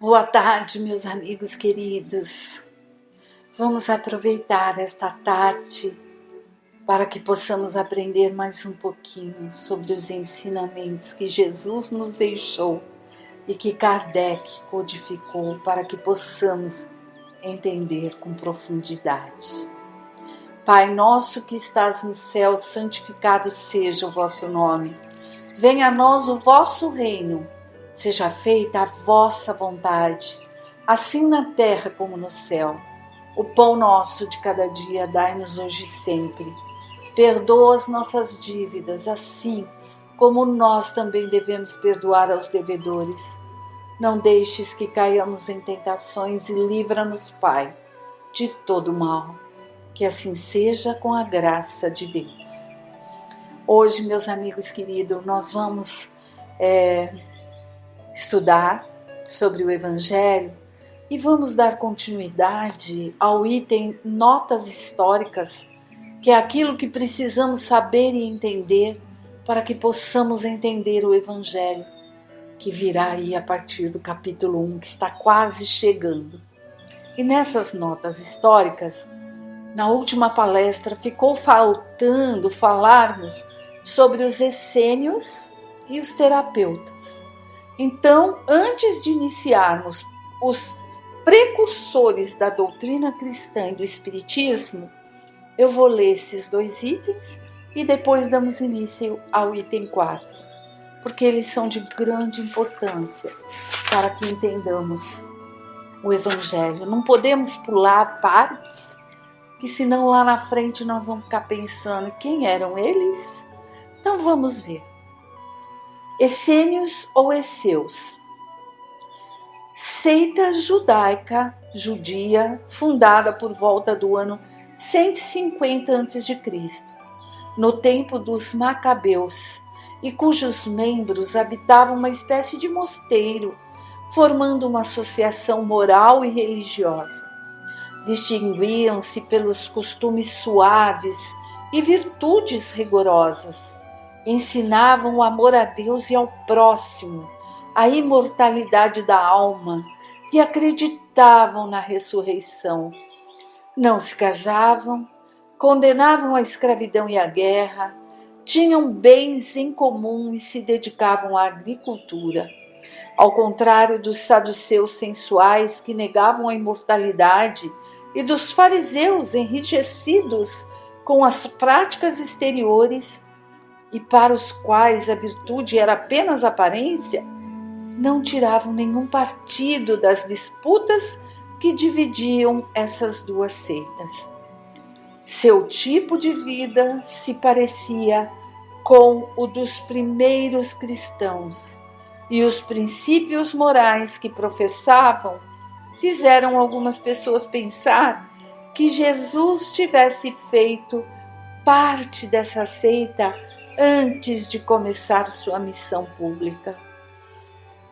Boa tarde, meus amigos queridos. Vamos aproveitar esta tarde para que possamos aprender mais um pouquinho sobre os ensinamentos que Jesus nos deixou e que Kardec codificou para que possamos entender com profundidade. Pai nosso que estás no céu, santificado seja o vosso nome. Venha a nós o vosso reino. Seja feita a vossa vontade, assim na terra como no céu. O pão nosso de cada dia dai-nos hoje e sempre. Perdoa as nossas dívidas, assim como nós também devemos perdoar aos devedores. Não deixes que caiamos em tentações e livra-nos, Pai, de todo mal. Que assim seja com a graça de Deus. Hoje, meus amigos queridos, nós vamos estudar sobre o Evangelho e vamos dar continuidade ao item Notas Históricas, que é aquilo que precisamos saber e entender para que possamos entender o Evangelho, que virá aí a partir do capítulo 1, que está quase chegando. E nessas notas históricas, na última palestra, ficou faltando falarmos sobre os essênios e os terapeutas. Então, antes de iniciarmos os precursores da doutrina cristã e do espiritismo, eu vou ler esses dois itens e depois damos início ao item 4, porque eles são de grande importância para que entendamos o Evangelho. Não podemos pular partes, que senão lá na frente nós vamos ficar pensando quem eram eles. Então vamos ver. Essênios ou Esseus, seita judaica, judia, fundada por volta do ano 150 a.C., no tempo dos Macabeus, e cujos membros habitavam uma espécie de mosteiro, formando uma associação moral e religiosa. Distinguiam-se pelos costumes suaves e virtudes rigorosas. Ensinavam o amor a Deus e ao próximo, a imortalidade da alma e acreditavam na ressurreição. Não se casavam, condenavam a escravidão e a guerra, tinham bens em comum e se dedicavam à agricultura. Ao contrário dos saduceus sensuais que negavam a imortalidade e dos fariseus enrijecidos com as práticas exteriores, e para os quais a virtude era apenas aparência, não tiravam nenhum partido das disputas que dividiam essas duas seitas. Seu tipo de vida se parecia com o dos primeiros cristãos, e os princípios morais que professavam fizeram algumas pessoas pensar que Jesus tivesse feito parte dessa seita antes de começar sua missão pública.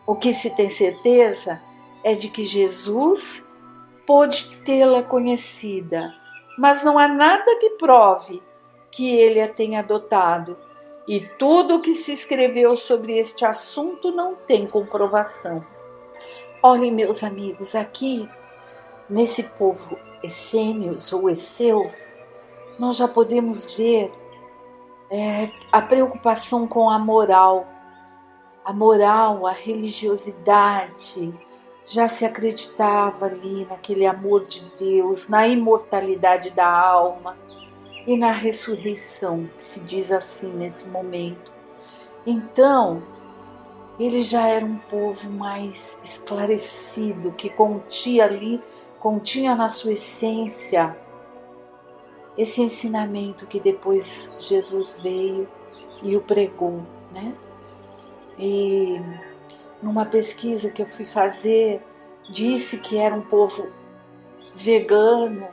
O que se tem certeza é de que Jesus pôde tê-la conhecida, mas não há nada que prove que ele a tenha adotado, e tudo o que se escreveu sobre este assunto não tem comprovação. Olhem, meus amigos, aqui, nesse povo essênios ou esseus, nós já podemos ver a preocupação com a moral, a religiosidade. Já se acreditava ali naquele amor de Deus, na imortalidade da alma e na ressurreição, que se diz assim nesse momento. Então, ele já era um povo mais esclarecido, que continha na sua essência esse ensinamento que depois Jesus veio e o pregou, né? E numa pesquisa que eu fui fazer, disse que era um povo vegano,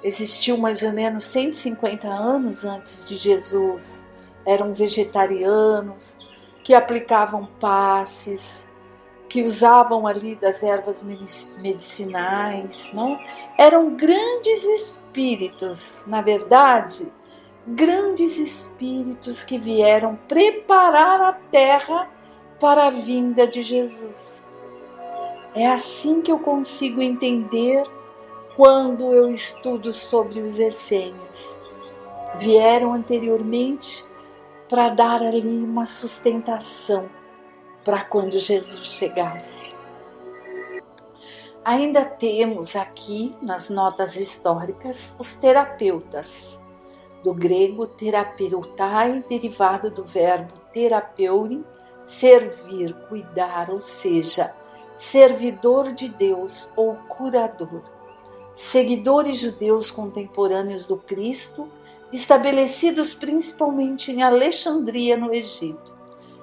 existiu mais ou menos 150 anos antes de Jesus, eram vegetarianos, que aplicavam passes, que usavam ali das ervas medicinais, né? Eram grandes espíritos, na verdade, grandes espíritos que vieram preparar a terra para a vinda de Jesus. É assim que eu consigo entender quando eu estudo sobre os essênios. Vieram anteriormente para dar ali uma sustentação para quando Jesus chegasse. Ainda temos aqui nas notas históricas os terapeutas, do grego terapeutai, derivado do verbo terapeuri, servir, cuidar, ou seja, servidor de Deus ou curador. Seguidores judeus contemporâneos do Cristo, estabelecidos principalmente em Alexandria, no Egito,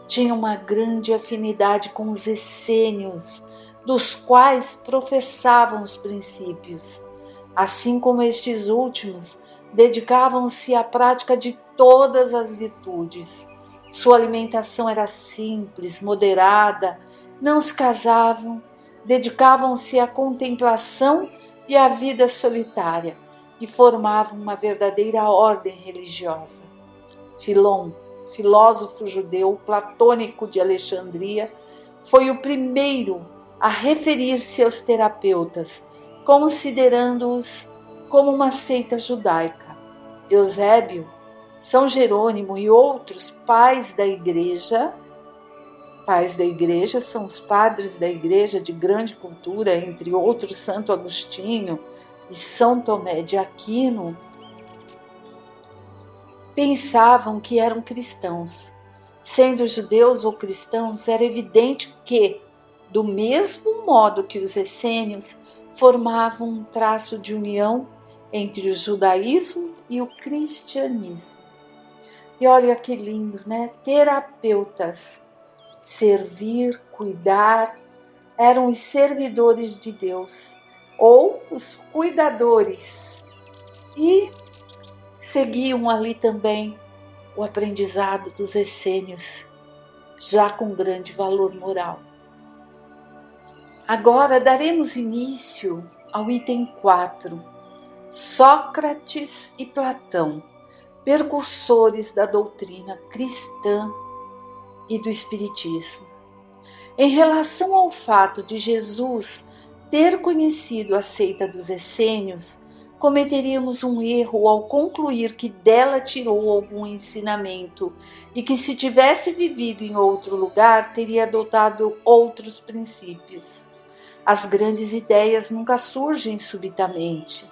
tinham uma grande afinidade com os essênios, dos quais professavam os princípios. Assim como estes últimos, dedicavam-se à prática de todas as virtudes. Sua alimentação era simples, moderada, não se casavam, dedicavam-se à contemplação e à vida solitária e formavam uma verdadeira ordem religiosa. Filon, filósofo judeu platônico de Alexandria, foi o primeiro a referir-se aos terapeutas, considerando-os como uma seita judaica. Eusébio, São Jerônimo e outros pais da igreja são os padres da igreja de grande cultura, entre outros Santo Agostinho e São Tomé de Aquino, pensavam que eram cristãos. Sendo judeus ou cristãos, era evidente que, do mesmo modo que os essênios, formavam um traço de união entre o judaísmo e o cristianismo. E olha que lindo, né? Terapeutas, servir, cuidar, eram os servidores de Deus, ou os cuidadores. E seguiam ali também o aprendizado dos essênios, já com grande valor moral. Agora daremos início ao item 4, Sócrates e Platão, precursores da doutrina cristã e do espiritismo. Em relação ao fato de Jesus ter conhecido a seita dos essênios, cometeríamos um erro ao concluir que dela tirou algum ensinamento e que, se tivesse vivido em outro lugar, teria adotado outros princípios. As grandes ideias nunca surgem subitamente.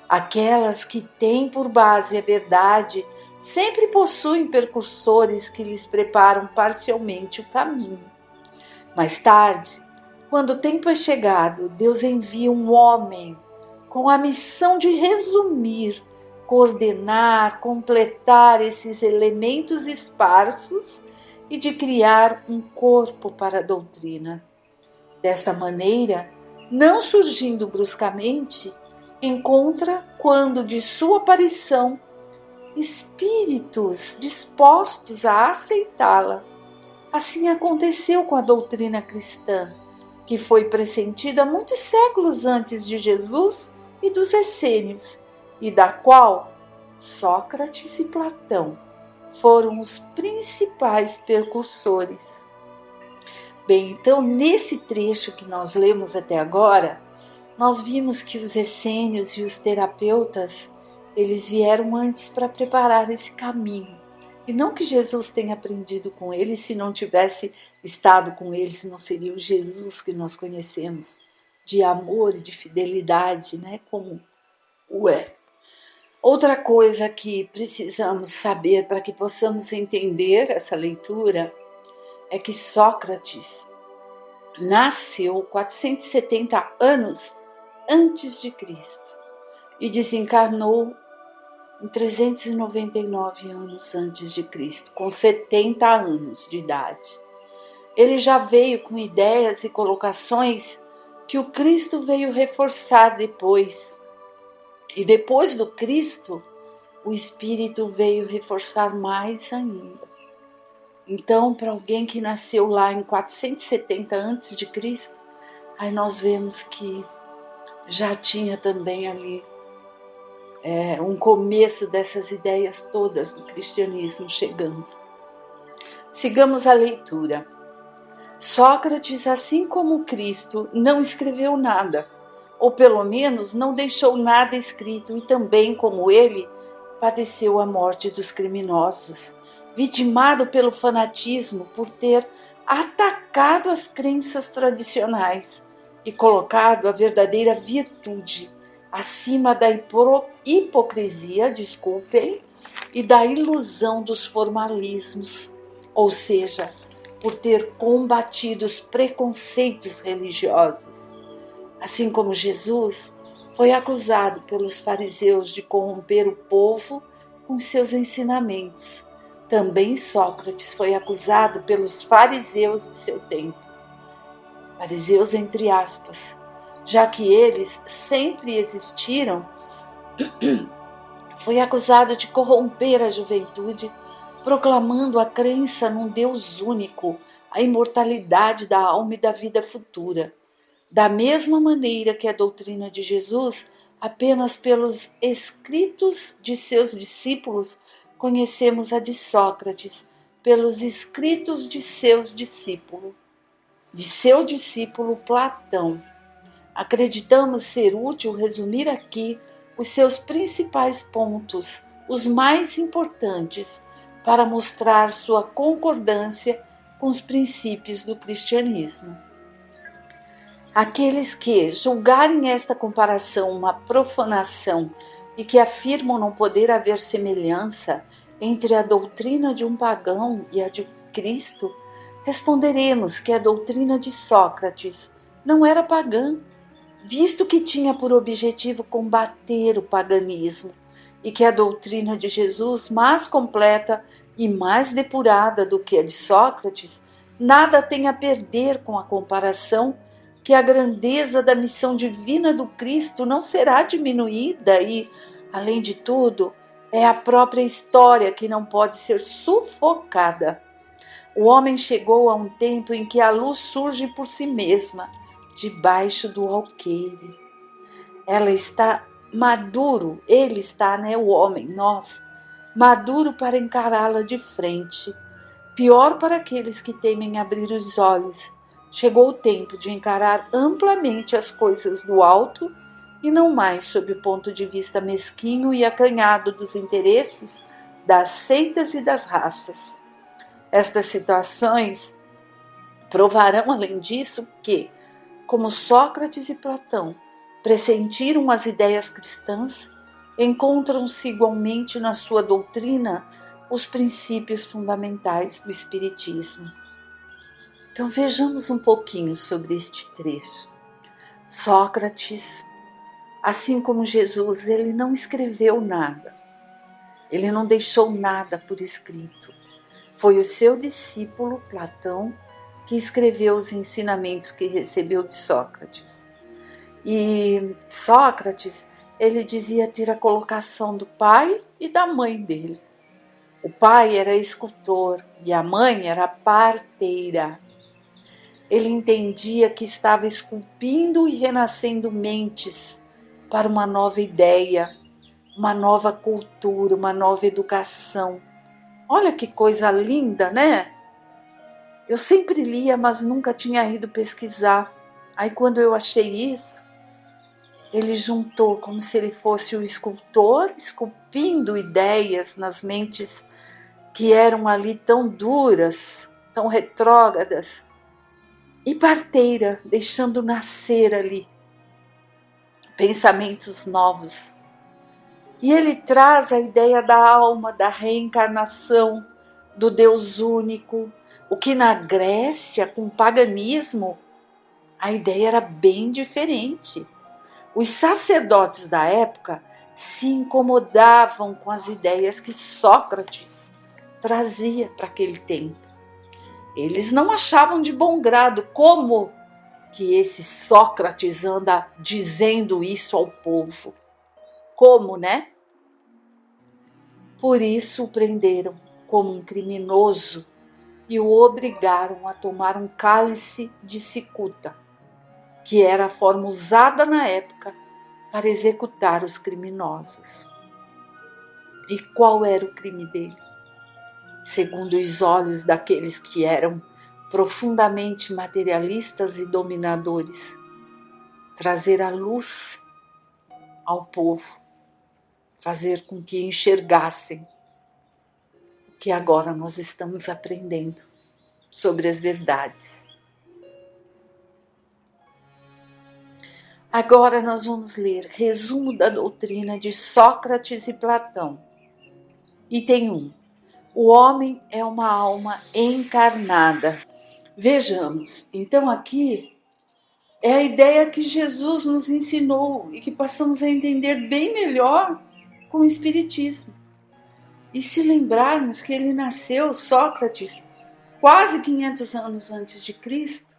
Aquelas que têm por base a verdade sempre possuem precursores que lhes preparam parcialmente o caminho. Mais tarde, quando o tempo é chegado, Deus envia um homem com a missão de resumir, coordenar, completar esses elementos esparsos e de criar um corpo para a doutrina. Desta maneira, não surgindo bruscamente, encontra, quando de sua aparição, espíritos dispostos a aceitá-la. Assim aconteceu com a doutrina cristã, que foi pressentida muitos séculos antes de Jesus e dos essênios, e da qual Sócrates e Platão foram os principais precursores. Bem, então nesse trecho que nós lemos até agora, nós vimos que os essênios e os terapeutas, eles vieram antes para preparar esse caminho. E não que Jesus tenha aprendido com eles, se não tivesse estado com eles, não seria o Jesus que nós conhecemos, de amor e de fidelidade, né, como o é. Outra coisa que precisamos saber para que possamos entender essa leitura é que Sócrates nasceu 470 anos antes de Cristo e desencarnou em 399 anos antes de Cristo, com 70 anos de idade. Ele já veio com ideias e colocações que o Cristo veio reforçar depois. E depois do Cristo, o Espírito veio reforçar mais ainda. Então, para alguém que nasceu lá em 470 antes de Cristo, aí nós vemos que já tinha também ali um começo dessas ideias todas do cristianismo chegando. Sigamos a leitura. Sócrates, assim como Cristo, não escreveu nada, ou pelo menos não deixou nada escrito, e também, como ele, padeceu a morte dos criminosos, vitimado pelo fanatismo por ter atacado as crenças tradicionais e colocado a verdadeira virtude acima da hipocrisia, desculpem, e da ilusão dos formalismos, ou seja, por ter combatido os preconceitos religiosos. Assim como Jesus foi acusado pelos fariseus de corromper o povo com seus ensinamentos, também Sócrates foi acusado pelos fariseus de seu tempo. Fariseus entre aspas, já que eles sempre existiram, foi acusado de corromper a juventude, proclamando a crença num Deus único, a imortalidade da alma e da vida futura. Da mesma maneira que a doutrina de Jesus, apenas pelos escritos de seus discípulos, conhecemos a de Sócrates, pelos escritos de seu discípulo Platão. Acreditamos ser útil resumir aqui os seus principais pontos, os mais importantes, para mostrar sua concordância com os princípios do cristianismo. Aqueles que julgarem esta comparação uma profanação e que afirmam não poder haver semelhança entre a doutrina de um pagão e a de Cristo, responderemos que a doutrina de Sócrates não era pagã, visto que tinha por objetivo combater o paganismo, e que a doutrina de Jesus, mais completa e mais depurada do que a de Sócrates, nada tem a perder com a comparação, que a grandeza da missão divina do Cristo não será diminuída e, além de tudo, é a própria história que não pode ser sufocada. O homem chegou a um tempo em que a luz surge por si mesma, debaixo do alqueire. Ela está maduro, ele está, o homem, nós, maduro para encará-la de frente. Pior para aqueles que temem abrir os olhos. Chegou o tempo de encarar amplamente as coisas do alto e não mais sob o ponto de vista mesquinho e acanhado dos interesses, das seitas e das raças. Estas situações provarão, além disso, que, como Sócrates e Platão pressentiram as ideias cristãs, encontram-se igualmente na sua doutrina os princípios fundamentais do Espiritismo. Então vejamos um pouquinho sobre este trecho. Sócrates, assim como Jesus, ele não escreveu nada, ele não deixou nada por escrito. Foi o seu discípulo Platão que escreveu os ensinamentos que recebeu de Sócrates. E Sócrates, ele dizia ter a colocação do pai e da mãe dele. O pai era escultor e a mãe era parteira. Ele entendia que estava esculpindo e renascendo mentes para uma nova ideia, uma nova cultura, uma nova educação. Olha que coisa linda, né? Eu sempre lia, mas nunca tinha ido pesquisar. Aí quando eu achei isso, ele juntou como se ele fosse o escultor, esculpindo ideias nas mentes que eram ali tão duras, tão retrógradas, e parteira, deixando nascer ali pensamentos novos. E ele traz a ideia da alma, da reencarnação, do Deus único, o que na Grécia, com o paganismo, a ideia era bem diferente. Os sacerdotes da época se incomodavam com as ideias que Sócrates trazia para aquele tempo. Eles não achavam de bom grado como que esse Sócrates anda dizendo isso ao povo. Como, né? Por isso o prenderam como um criminoso e o obrigaram a tomar um cálice de cicuta, que era a forma usada na época para executar os criminosos. E qual era o crime dele? Segundo os olhos daqueles que eram profundamente materialistas e dominadores, trazer a luz ao povo, fazer com que enxergassem o que agora nós estamos aprendendo sobre as verdades. Agora nós vamos ler resumo da doutrina de Sócrates e Platão. Item 1. O homem é uma alma encarnada. Vejamos, então aqui é a ideia que Jesus nos ensinou e que passamos a entender bem melhor com o Espiritismo. E se lembrarmos que ele nasceu, Sócrates, quase 500 anos antes de Cristo,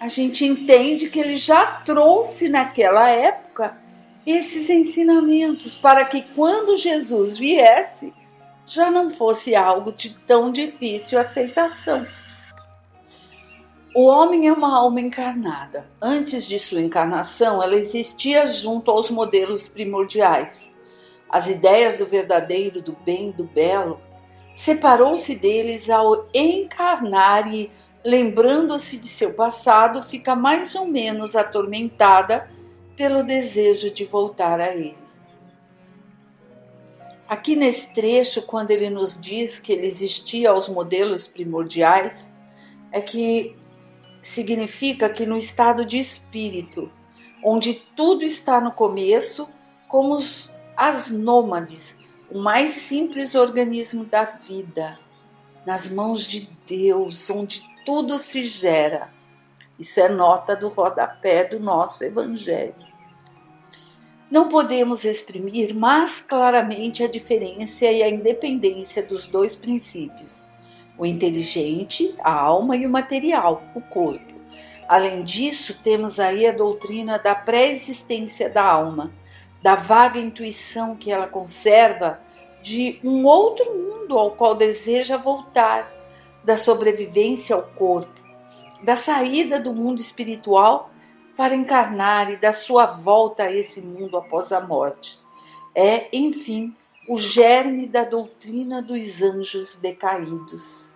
a gente entende que ele já trouxe naquela época esses ensinamentos para que quando Jesus viesse, já não fosse algo de tão difícil aceitação. O homem é uma alma encarnada. Antes de sua encarnação, ela existia junto aos modelos primordiais. As ideias do verdadeiro, do bem e do belo, separou-se deles ao encarnar e, lembrando-se de seu passado, fica mais ou menos atormentada pelo desejo de voltar a ele. Aqui nesse trecho, quando ele nos diz que ele existia aos modelos primordiais, é que significa que no estado de espírito, onde tudo está no começo, como as nômades, o mais simples organismo da vida, nas mãos de Deus, onde tudo se gera. Isso é nota do rodapé do nosso Evangelho. Não podemos exprimir mais claramente a diferença e a independência dos dois princípios, o inteligente, a alma, e o material, o corpo. Além disso, temos aí a doutrina da pré-existência da alma, da vaga intuição que ela conserva de um outro mundo ao qual deseja voltar, da sobrevivência ao corpo, da saída do mundo espiritual para encarnar e da sua volta a esse mundo após a morte. É, enfim, o germe da doutrina dos anjos decaídos.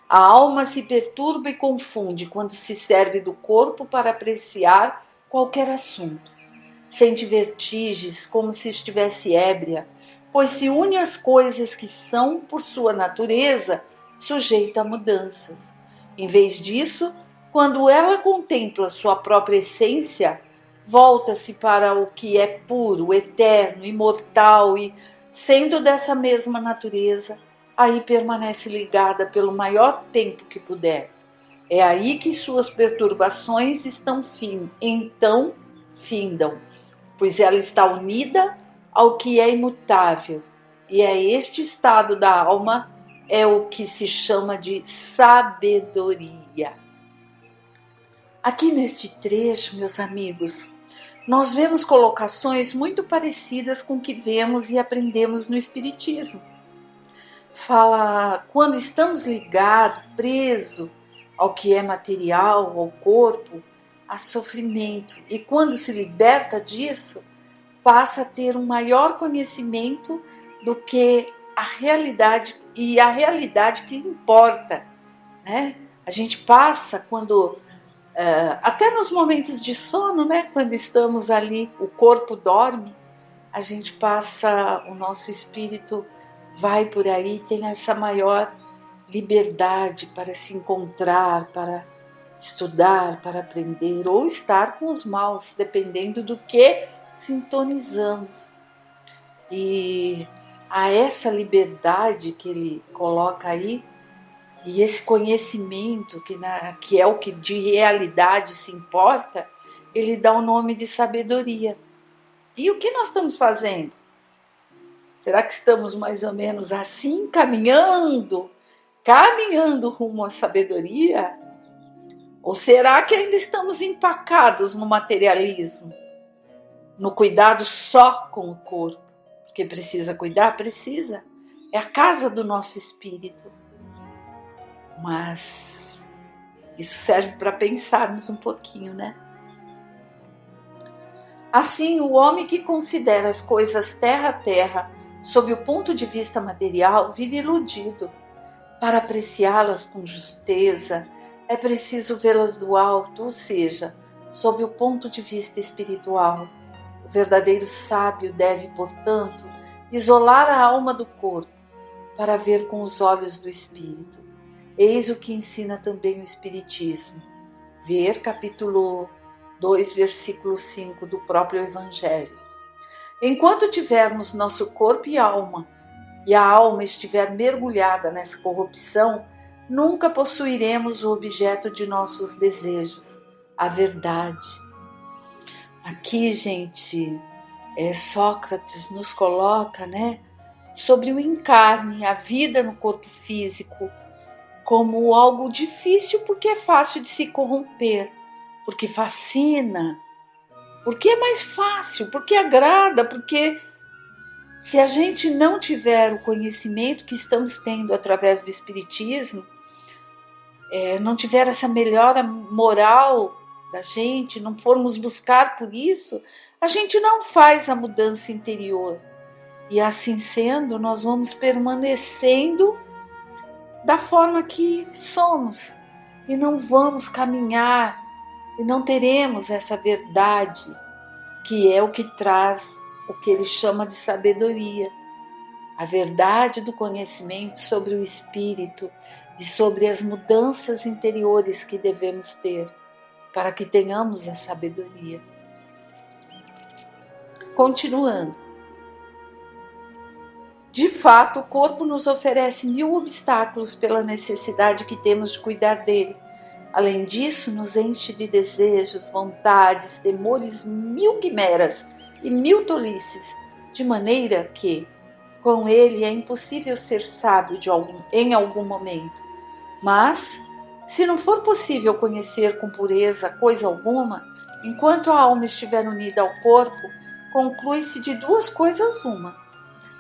A alma se perturba e confunde quando se serve do corpo para apreciar qualquer assunto. Sente vertigens como se estivesse ébria, pois se une às coisas que são, por sua natureza, sujeita a mudanças. Em vez disso, quando ela contempla sua própria essência, volta-se para o que é puro, eterno, imortal e, sendo dessa mesma natureza, aí permanece ligada pelo maior tempo que puder. É aí que suas perturbações então findam, pois ela está unida ao que é imutável, e é este estado da alma é o que se chama de sabedoria. Aqui neste trecho, meus amigos, nós vemos colocações muito parecidas com o que vemos e aprendemos no Espiritismo. Fala, quando estamos ligados, presos ao que é material, ao corpo, há sofrimento. E quando se liberta disso, passa a ter um maior conhecimento do que a realidade e a realidade que importa, né? A gente passa quando, até nos momentos de sono, né? Quando estamos ali, o corpo dorme, a gente passa, o nosso espírito vai por aí, tem essa maior liberdade para se encontrar, para estudar, para aprender ou estar com os maus, dependendo do que sintonizamos. E a essa liberdade que ele coloca aí, e esse conhecimento que é o que de realidade se importa, ele dá o nome de sabedoria. E o que nós estamos fazendo? Será que estamos mais ou menos assim, caminhando rumo à sabedoria? Ou será que ainda estamos empacados no materialismo, no cuidado só com o corpo? Porque precisa cuidar? Precisa. É a casa do nosso espírito. Mas isso serve para pensarmos um pouquinho, né? Assim, o homem que considera as coisas terra a terra, sob o ponto de vista material, vive iludido. Para apreciá-las com justeza, é preciso vê-las do alto, ou seja, sob o ponto de vista espiritual. O verdadeiro sábio deve, portanto, isolar a alma do corpo para ver com os olhos do espírito. Eis o que ensina também o Espiritismo. Ver capítulo 2, versículo 5 do próprio Evangelho. Enquanto tivermos nosso corpo e a alma estiver mergulhada nessa corrupção, nunca possuiremos o objeto de nossos desejos, a verdade. Aqui, gente, Sócrates nos coloca, sobre o encarne, a vida no corpo físico, como algo difícil porque é fácil de se corromper, porque fascina, porque é mais fácil, porque agrada, porque se a gente não tiver o conhecimento que estamos tendo através do Espiritismo, não tiver essa melhora moral da gente, não formos buscar por isso, a gente não faz a mudança interior. E assim sendo, nós vamos permanecendo da forma que somos e não vamos caminhar e não teremos essa verdade que é o que traz o que ele chama de sabedoria, a verdade do conhecimento sobre o espírito e sobre as mudanças interiores que devemos ter para que tenhamos a sabedoria. Continuando. De fato, o corpo nos oferece 1000 obstáculos pela necessidade que temos de cuidar dele. Além disso, nos enche de desejos, vontades, temores, 1000 quimeras e 1000 tolices, de maneira que, com ele, é impossível ser sábio em algum momento. Mas, se não for possível conhecer com pureza coisa alguma, enquanto a alma estiver unida ao corpo, conclui-se de duas coisas uma: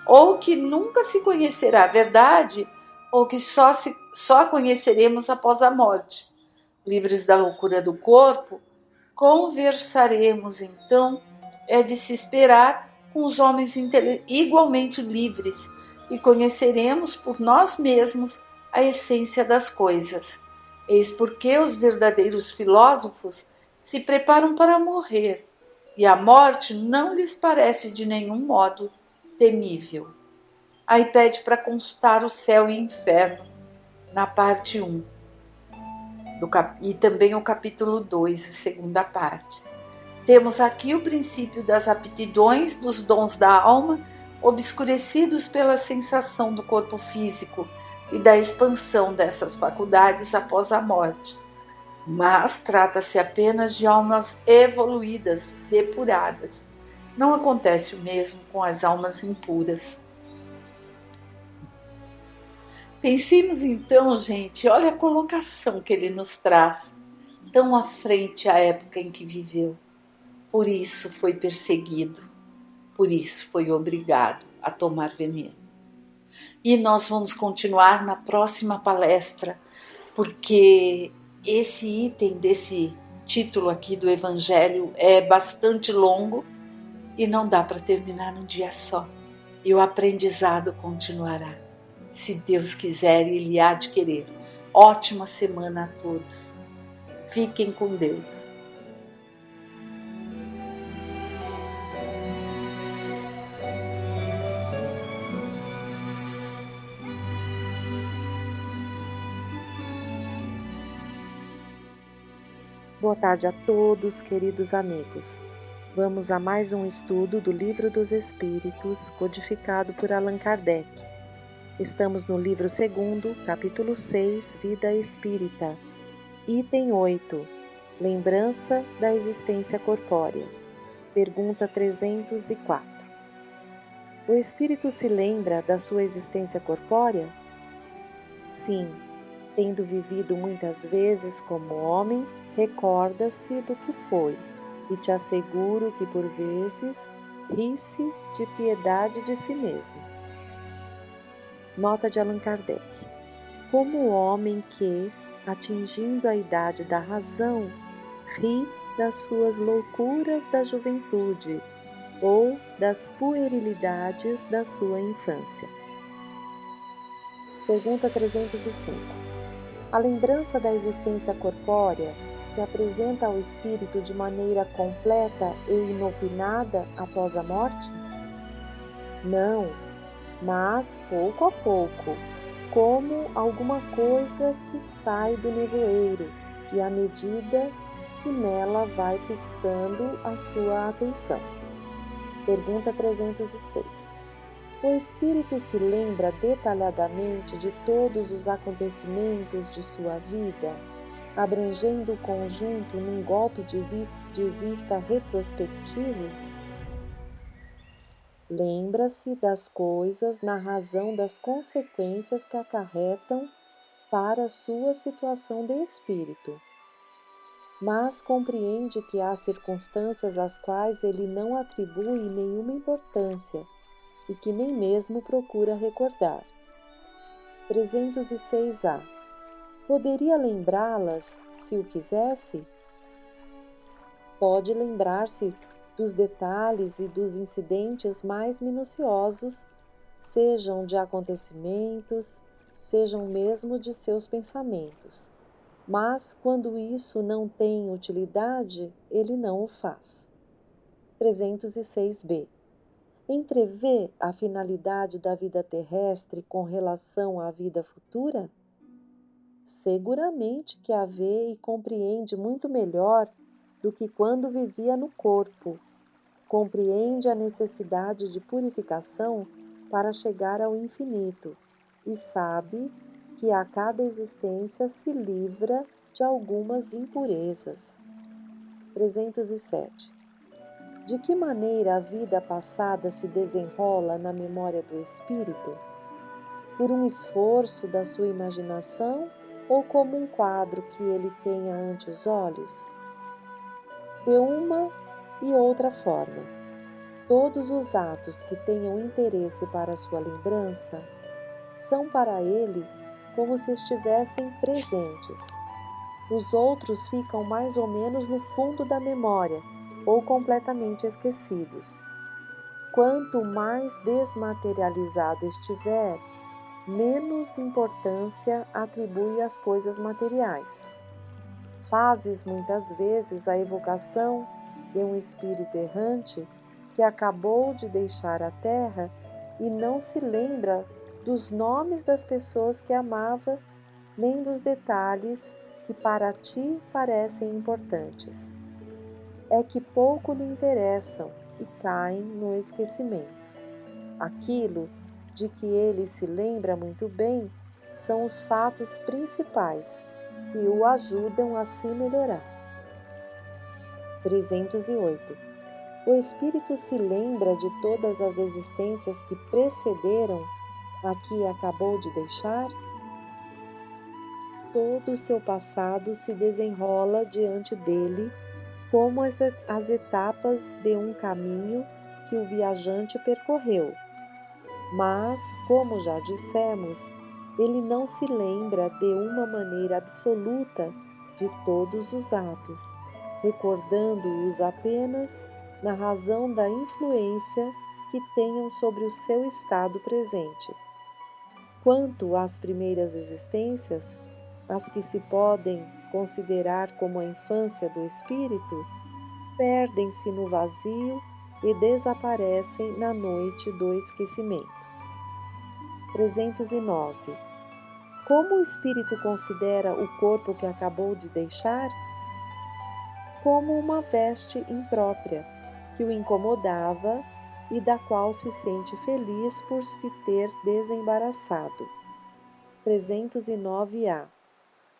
ou que nunca se conhecerá a verdade, ou que só a conheceremos após a morte. Livres da loucura do corpo, conversaremos então, é de se esperar, com os homens igualmente livres, e conheceremos por nós mesmos a essência das coisas. Eis porque os verdadeiros filósofos se preparam para morrer, e a morte não lhes parece de nenhum modo temível. Aí pede para consultar o céu e o inferno, na parte 1. E também o capítulo 2, a segunda parte. Temos aqui o princípio das aptidões, dos dons da alma, obscurecidos pela sensação do corpo físico e da expansão dessas faculdades após a morte. Mas trata-se apenas de almas evoluídas, depuradas. Não acontece o mesmo com as almas impuras. Pensemos então, gente, olha a colocação que ele nos traz, tão à frente à época em que viveu. Por isso foi perseguido, por isso foi obrigado a tomar veneno. E nós vamos continuar na próxima palestra, porque esse item desse título aqui do Evangelho é bastante longo e não dá para terminar num dia só. E o aprendizado continuará. Se Deus quiser, Ele há de querer. Ótima semana a todos. Fiquem com Deus. Boa tarde a todos, queridos amigos. Vamos a mais um estudo do Livro dos Espíritos, codificado por Allan Kardec. Estamos no livro 2, capítulo 6, Vida Espírita, item 8, Lembrança da existência corpórea. Pergunta 304. O espírito se lembra da sua existência corpórea? Sim, tendo vivido muitas vezes como homem, recorda-se do que foi, e te asseguro que por vezes ri-se de piedade de si mesmo. Nota de Allan Kardec. Como o homem que, atingindo a idade da razão, ri das suas loucuras da juventude ou das puerilidades da sua infância. Pergunta 305. A lembrança da existência corpórea se apresenta ao espírito de maneira completa e inopinada após a morte? Não, mas pouco a pouco, como alguma coisa que sai do nevoeiro e à medida que nela vai fixando a sua atenção. Pergunta 306. O espírito se lembra detalhadamente de todos os acontecimentos de sua vida, abrangendo o conjunto num golpe de vista retrospectivo? Lembra-se das coisas na razão das consequências que acarretam para sua situação de espírito, mas compreende que há circunstâncias às quais ele não atribui nenhuma importância e que nem mesmo procura recordar. 306A. Poderia lembrá-las se o quisesse? Pode lembrar-se dos detalhes e dos incidentes mais minuciosos, sejam de acontecimentos, sejam mesmo de seus pensamentos. Mas, quando isso não tem utilidade, ele não o faz. 306b. Entrevê a finalidade da vida terrestre com relação à vida futura? Seguramente que a vê e compreende muito melhor do que quando vivia no corpo. Compreende a necessidade de purificação para chegar ao infinito e sabe que a cada existência se livra de algumas impurezas. 307. De que maneira a vida passada se desenrola na memória do espírito? Por um esforço da sua imaginação ou como um quadro que ele tenha ante os olhos? De uma e outra forma, todos os atos que tenham interesse para sua lembrança são para ele como se estivessem presentes. Os outros ficam mais ou menos no fundo da memória ou completamente esquecidos. Quanto mais desmaterializado estiver, menos importância atribui às coisas materiais. Fazes muitas vezes a evocação de um espírito errante que acabou de deixar a terra e não se lembra dos nomes das pessoas que amava, nem dos detalhes que para ti parecem importantes. É que pouco lhe interessam e caem no esquecimento. Aquilo de que ele se lembra muito bem são os fatos principais que o ajudam a se melhorar. 308. O espírito se lembra de todas as existências que precederam a que acabou de deixar? Todo o seu passado se desenrola diante dele como as etapas de um caminho que o viajante percorreu. Mas, como já dissemos, ele não se lembra de uma maneira absoluta de todos os atos, recordando-os apenas na razão da influência que tenham sobre o seu estado presente. Quanto às primeiras existências, as que se podem considerar como a infância do espírito, perdem-se no vazio e desaparecem na noite do esquecimento. 309. Como o espírito considera o corpo que acabou de deixar? Como uma veste imprópria, que o incomodava e da qual se sente feliz por se ter desembaraçado. 309A.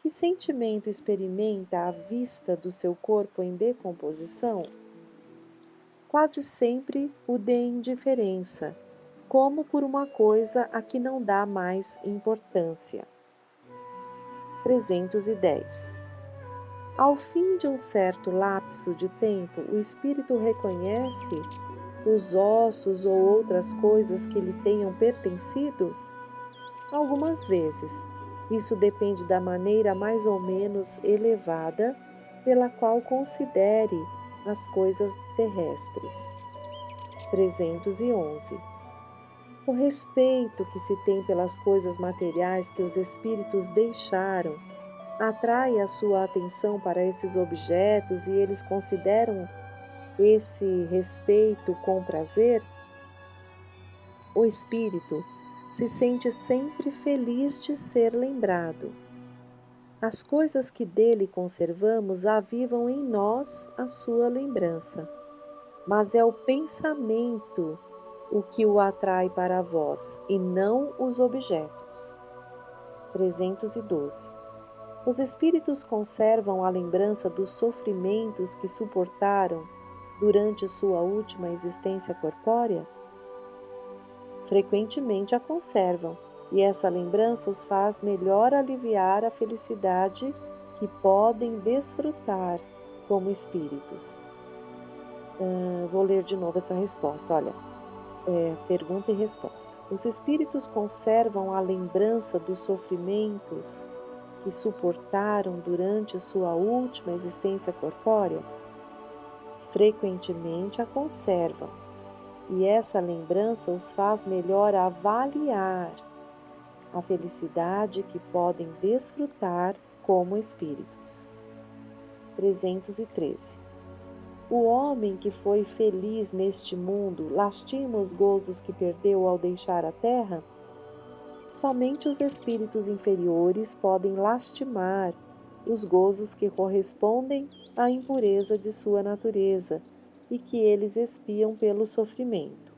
Que sentimento experimenta à vista do seu corpo em decomposição? Quase sempre o de indiferença, como por uma coisa a que não dá mais importância. 310. Ao fim de um certo lapso de tempo, o espírito reconhece os ossos ou outras coisas que lhe tenham pertencido? Algumas vezes. Isso depende da maneira mais ou menos elevada pela qual considere as coisas terrestres. 311. O respeito que se tem pelas coisas materiais que os espíritos deixaram atrai a sua atenção para esses objetos e eles consideram esse respeito com prazer. O espírito se sente sempre feliz de ser lembrado. As coisas que dele conservamos avivam em nós a sua lembrança, mas é o pensamento o que o atrai para vós e não os objetos. 312. Os espíritos conservam a lembrança dos sofrimentos que suportaram durante sua última existência corpórea? Frequentemente a conservam, e essa lembrança os faz melhor aliviar a felicidade que podem desfrutar como espíritos. Vou ler de novo essa resposta, olha. Pergunta e resposta. Os espíritos conservam a lembrança dos sofrimentos que suportaram durante sua última existência corpórea? Frequentemente a conservam, e essa lembrança os faz melhor avaliar a felicidade que podem desfrutar como espíritos. 313. O homem que foi feliz neste mundo lastima os gozos que perdeu ao deixar a terra? Somente os espíritos inferiores podem lastimar os gozos que correspondem à impureza de sua natureza e que eles expiam pelo sofrimento.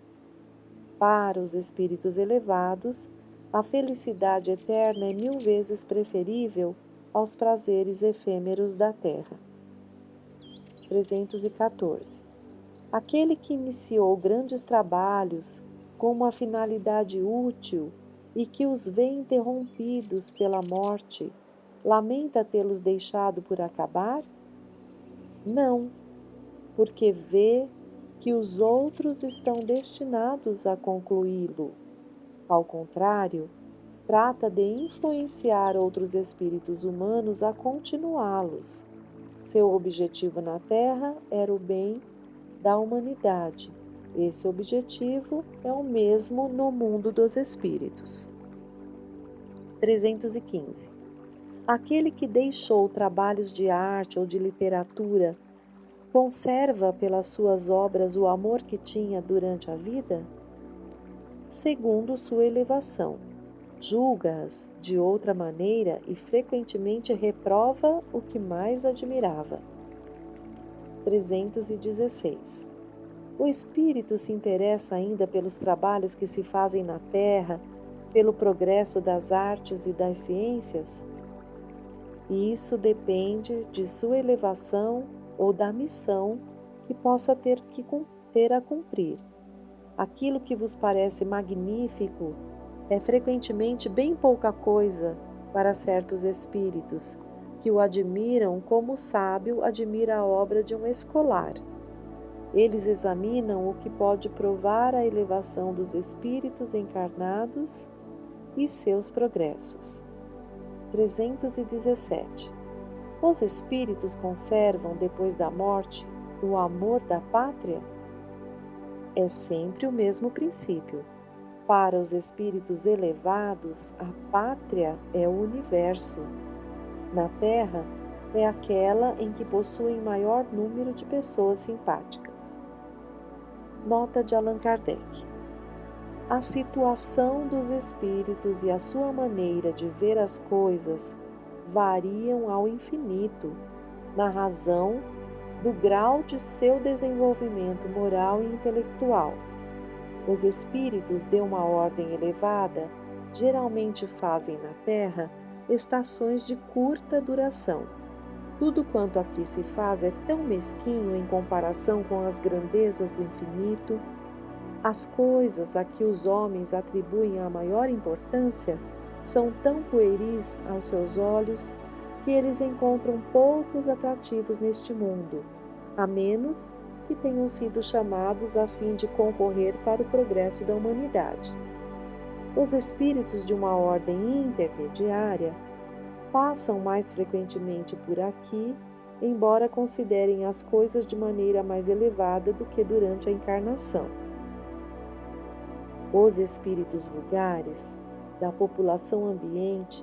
Para os espíritos elevados, a felicidade eterna é 1000 vezes preferível aos prazeres efêmeros da terra. 314. Aquele que iniciou grandes trabalhos com uma finalidade útil e que os vê interrompidos pela morte, lamenta tê-los deixado por acabar? Não, porque vê que os outros estão destinados a concluí-lo. Ao contrário, trata de influenciar outros espíritos humanos a continuá-los. Seu objetivo na Terra era o bem da humanidade. Esse objetivo é o mesmo no mundo dos espíritos. 315. Aquele que deixou trabalhos de arte ou de literatura conserva pelas suas obras o amor que tinha durante a vida? Segundo sua elevação, julga-as de outra maneira e frequentemente reprova o que mais admirava. 316. O espírito se interessa ainda pelos trabalhos que se fazem na terra, pelo progresso das artes e das ciências? E isso depende de sua elevação ou da missão que possa ter a cumprir. Aquilo que vos parece magnífico é frequentemente bem pouca coisa para certos espíritos, que o admiram como o sábio admira a obra de um escolar. Eles examinam o que pode provar a elevação dos espíritos encarnados e seus progressos. 317. Os espíritos conservam, depois da morte, o amor da pátria? É sempre o mesmo princípio. Para os espíritos elevados, a pátria é o universo. Na Terra, é aquela em que possuem maior número de pessoas simpáticas. Nota de Allan Kardec. A situação dos espíritos e a sua maneira de ver as coisas variam ao infinito, na razão do grau de seu desenvolvimento moral e intelectual. Os espíritos de uma ordem elevada geralmente fazem na Terra estações de curta duração. Tudo quanto aqui se faz é tão mesquinho em comparação com as grandezas do infinito. As coisas a que os homens atribuem a maior importância são tão pueris aos seus olhos que eles encontram poucos atrativos neste mundo, a menos que tenham sido chamados a fim de concorrer para o progresso da humanidade. Os espíritos de uma ordem intermediária passam mais frequentemente por aqui, embora considerem as coisas de maneira mais elevada do que durante a encarnação. Os espíritos vulgares da população ambiente,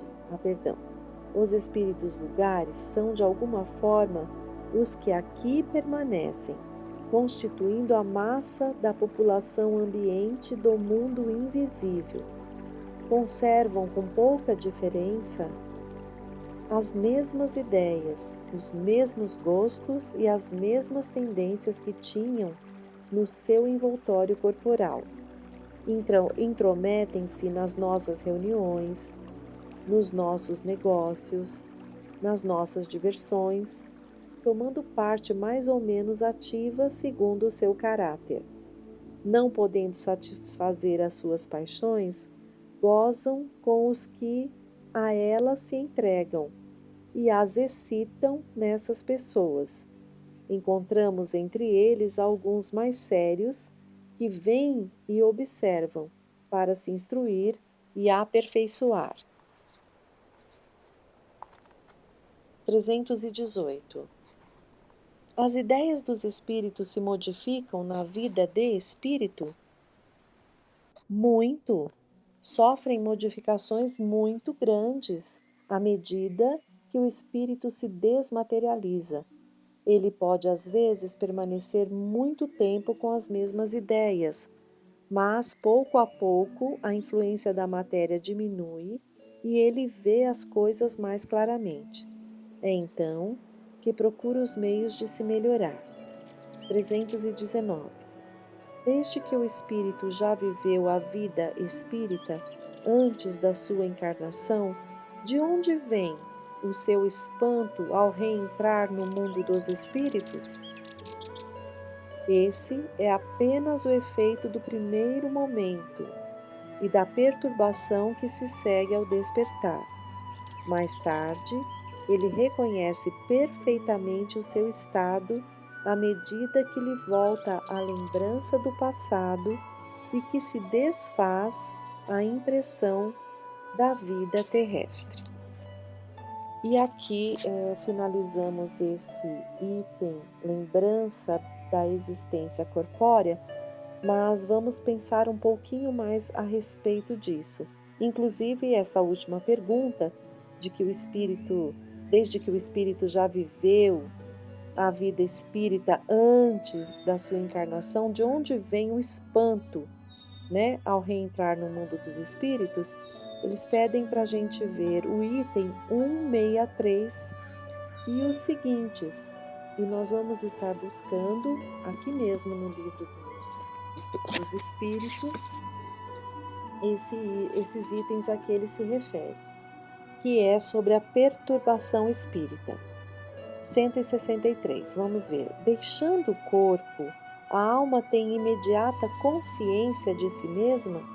os espíritos vulgares são de alguma forma os que aqui permanecem, constituindo a massa da população ambiente do mundo invisível. Conservam com pouca diferença as mesmas ideias, os mesmos gostos e as mesmas tendências que tinham no seu envoltório corporal. Intrometem-se nas nossas reuniões, nos nossos negócios, nas nossas diversões, tomando parte mais ou menos ativa segundo o seu caráter. Não podendo satisfazer as suas paixões, gozam com os que a elas se entregam e as excitam nessas pessoas. Encontramos entre eles alguns mais sérios que vêm e observam para se instruir e aperfeiçoar. 318. As ideias dos espíritos se modificam na vida de espírito? Muito. Sofrem modificações muito grandes à medida que o espírito se desmaterializa. Ele pode, às vezes, permanecer muito tempo com as mesmas ideias, mas, pouco a pouco, a influência da matéria diminui e ele vê as coisas mais claramente. É então que procura os meios de se melhorar. 319. Desde que o espírito já viveu a vida espírita antes da sua encarnação, de onde vem o seu espanto ao reentrar no mundo dos espíritos? Esse é apenas o efeito do primeiro momento e da perturbação que se segue ao despertar. Mais tarde, ele reconhece perfeitamente o seu estado à medida que lhe volta a lembrança do passado e que se desfaz a impressão da vida terrestre. E aqui finalizamos esse item, lembrança da existência corpórea, mas vamos pensar um pouquinho mais a respeito disso. Inclusive, essa última pergunta, de que o espírito, desde que o espírito já viveu a vida espírita antes da sua encarnação, de onde vem o espanto, né, ao reentrar no mundo dos espíritos? Eles pedem para a gente ver o item 163 e os seguintes, e nós vamos estar buscando aqui mesmo no livro dos Espíritos esses itens a que ele se refere, que é sobre a perturbação espírita. 163, vamos ver. Deixando o corpo, a alma tem imediata consciência de si mesma?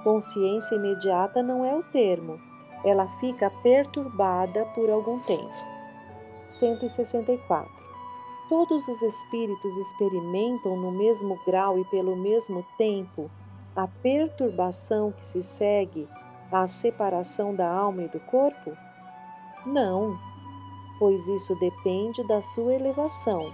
Consciência imediata não é o termo. Ela fica perturbada por algum tempo. 164. Todos os espíritos experimentam no mesmo grau e pelo mesmo tempo a perturbação que se segue à separação da alma e do corpo? Não, pois isso depende da sua elevação.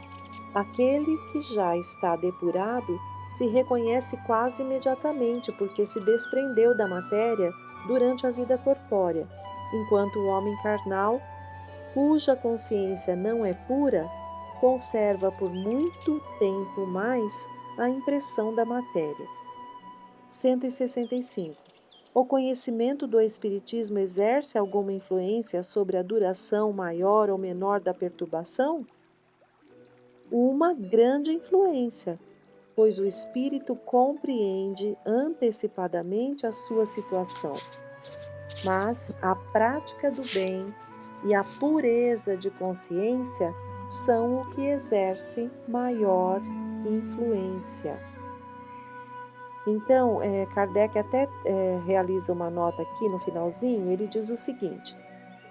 Aquele que já está depurado se reconhece quase imediatamente porque se desprendeu da matéria durante a vida corpórea, enquanto o homem carnal, cuja consciência não é pura, conserva por muito tempo mais a impressão da matéria. 165. O conhecimento do Espiritismo exerce alguma influência sobre a duração maior ou menor da perturbação? Uma grande influência, pois o espírito compreende antecipadamente a sua situação. Mas a prática do bem e a pureza de consciência são o que exerce maior influência. Então, Kardec até realiza uma nota aqui no finalzinho, ele diz o seguinte: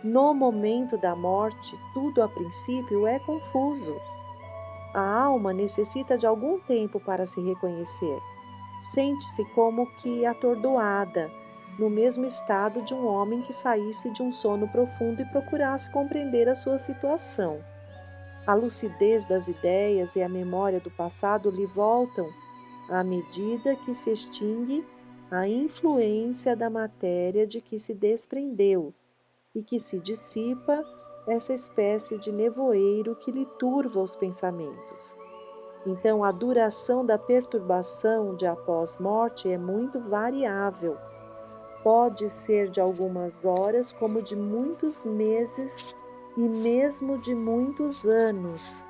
no momento da morte, tudo a princípio é confuso. A alma necessita de algum tempo para se reconhecer. Sente-se como que atordoada, no mesmo estado de um homem que saísse de um sono profundo e procurasse compreender a sua situação. A lucidez das ideias e a memória do passado lhe voltam à medida que se extingue a influência da matéria de que se desprendeu e que se dissipa essa espécie de nevoeiro que lhe turva os pensamentos. Então, a duração da perturbação de após-morte é muito variável. Pode ser de algumas horas, como de muitos meses e mesmo de muitos anos.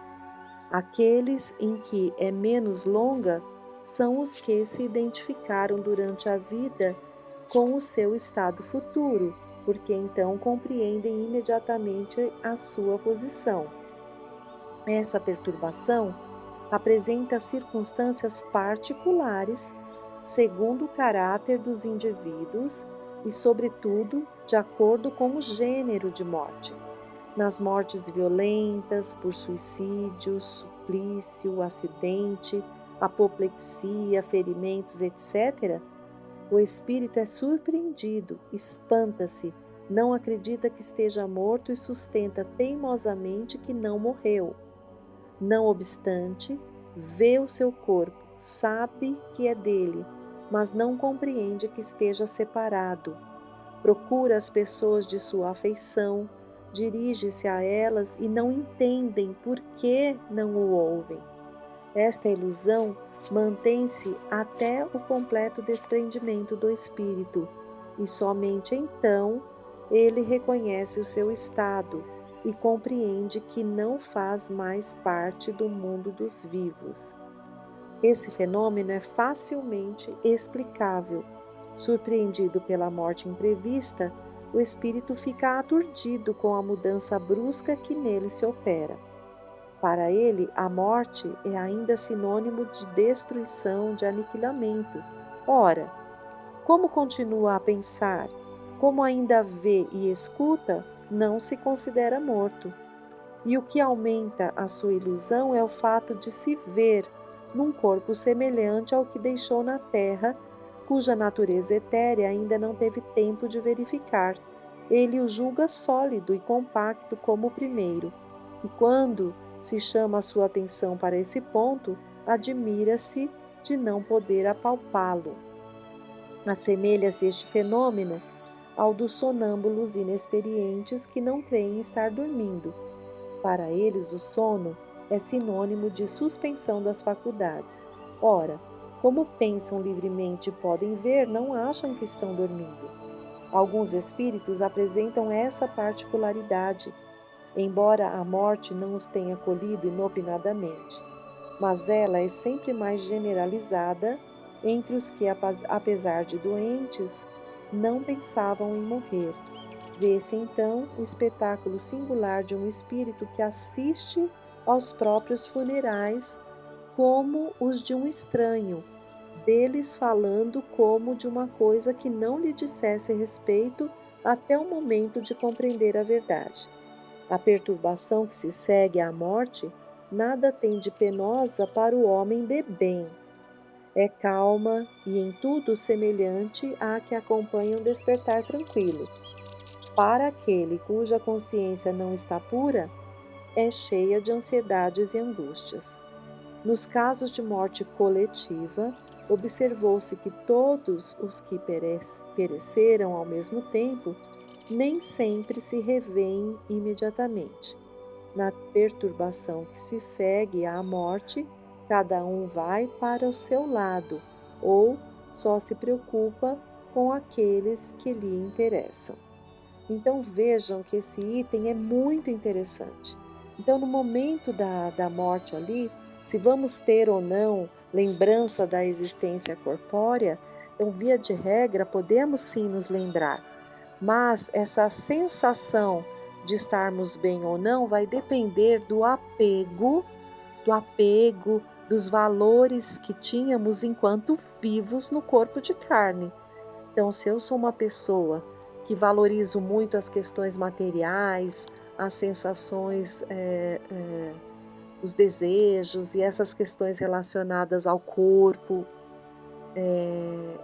Aqueles em que é menos longa são os que se identificaram durante a vida com o seu estado futuro, porque então compreendem imediatamente a sua posição. Essa perturbação apresenta circunstâncias particulares, segundo o caráter dos indivíduos e, sobretudo, de acordo com o gênero de morte. Nas mortes violentas, por suicídio, suplício, acidente, apoplexia, ferimentos, etc., o espírito é surpreendido, espanta-se, não acredita que esteja morto e sustenta teimosamente que não morreu. Não obstante, vê o seu corpo, sabe que é dele, mas não compreende que esteja separado. Procura as pessoas de sua afeição, dirige-se a elas e não entendem por que não o ouvem. Esta ilusão mantém-se até o completo desprendimento do espírito, e somente então ele reconhece o seu estado e compreende que não faz mais parte do mundo dos vivos. Esse fenômeno é facilmente explicável. Surpreendido pela morte imprevista, o espírito fica aturdido com a mudança brusca que nele se opera. Para ele, a morte é ainda sinônimo de destruição, de aniquilamento. Ora, como continua a pensar, como ainda vê e escuta, não se considera morto. E o que aumenta a sua ilusão é o fato de se ver num corpo semelhante ao que deixou na terra, cuja natureza etérea ainda não teve tempo de verificar. Ele o julga sólido e compacto como o primeiro. E quando se chama a sua atenção para esse ponto, admira-se de não poder apalpá-lo. Assemelha-se este fenômeno ao dos sonâmbulos inexperientes que não creem estar dormindo. Para eles, o sono é sinônimo de suspensão das faculdades. Ora, como pensam livremente e podem ver, não acham que estão dormindo. Alguns espíritos apresentam essa particularidade, embora a morte não os tenha colhido inopinadamente, mas ela é sempre mais generalizada entre os que, apesar de doentes, não pensavam em morrer. Vê-se então o espetáculo singular de um espírito que assiste aos próprios funerais como os de um estranho, deles falando como de uma coisa que não lhe dissesse respeito até o momento de compreender a verdade. A perturbação que se segue à morte nada tem de penosa para o homem de bem. É calma e em tudo semelhante à que acompanha um despertar tranquilo. Para aquele cuja consciência não está pura, é cheia de ansiedades e angústias. Nos casos de morte coletiva, observou-se que todos os que pereceram ao mesmo tempo nem sempre se revêem imediatamente. Na perturbação que se segue à morte, cada um vai para o seu lado ou só se preocupa com aqueles que lhe interessam. Então vejam que esse item é muito interessante. Então, no momento da morte ali, se vamos ter ou não lembrança da existência corpórea, então, via de regra, podemos sim nos lembrar. Mas essa sensação de estarmos bem ou não vai depender do apego, dos valores que tínhamos enquanto vivos no corpo de carne. Então, se eu sou uma pessoa que valorizo muito as questões materiais, as sensações, os desejos e essas questões relacionadas ao corpo,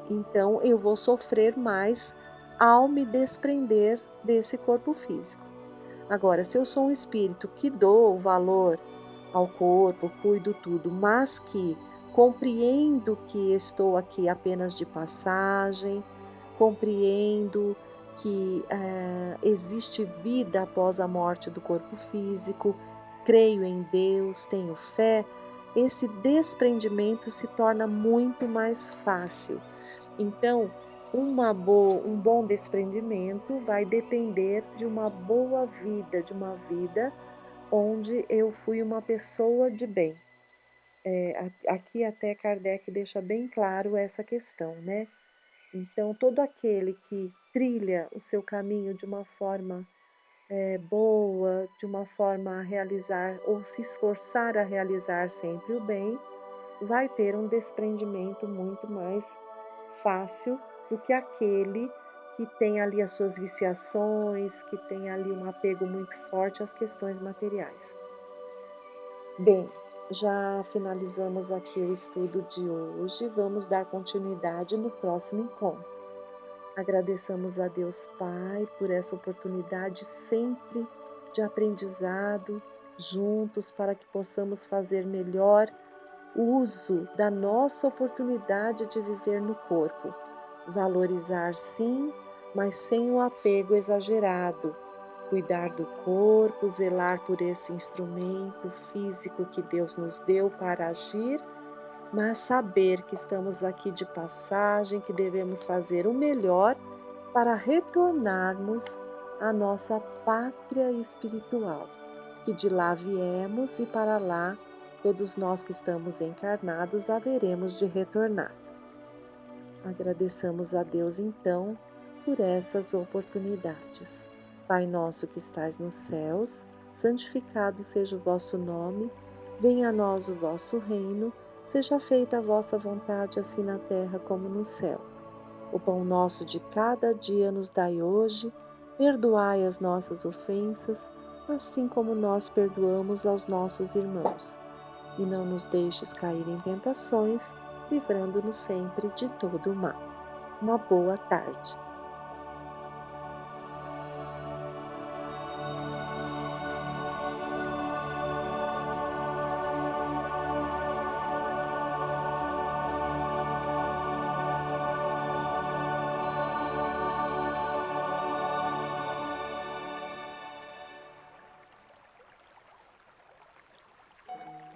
então eu vou sofrer mais ao me desprender desse corpo físico. Agora, se eu sou um espírito que dou valor ao corpo, cuido tudo, mas que compreendo que estou aqui apenas de passagem, compreendo que existe vida após a morte do corpo físico, creio em Deus, tenho fé. Esse desprendimento se torna muito mais fácil. Então, um bom desprendimento vai depender de uma boa vida, de uma vida onde eu fui uma pessoa de bem. Aqui até Kardec deixa bem claro essa questão, né? Então, todo aquele que trilha o seu caminho de uma forma boa, de uma forma a realizar ou se esforçar a realizar sempre o bem, vai ter um desprendimento muito mais fácil do que aquele que tem ali as suas viciações, que tem ali um apego muito forte às questões materiais. Bem, já finalizamos aqui o estudo de hoje, vamos dar continuidade no próximo encontro. Agradeçamos a Deus Pai por essa oportunidade sempre de aprendizado juntos para que possamos fazer melhor uso da nossa oportunidade de viver no corpo. Valorizar sim, mas sem o apego exagerado. Cuidar do corpo, zelar por esse instrumento físico que Deus nos deu para agir, mas saber que estamos aqui de passagem, que devemos fazer o melhor para retornarmos à nossa pátria espiritual, que de lá viemos e para lá todos nós que estamos encarnados haveremos de retornar. Agradeçamos a Deus então por essas oportunidades. Pai nosso que estais nos céus, santificado seja o vosso nome, venha a nós o vosso reino, seja feita a vossa vontade, assim na terra como no céu. O pão nosso de cada dia nos dai hoje, perdoai as nossas ofensas, assim como nós perdoamos aos nossos irmãos. E não nos deixes cair em tentações, livrando-nos sempre de todo o mal. Uma boa tarde.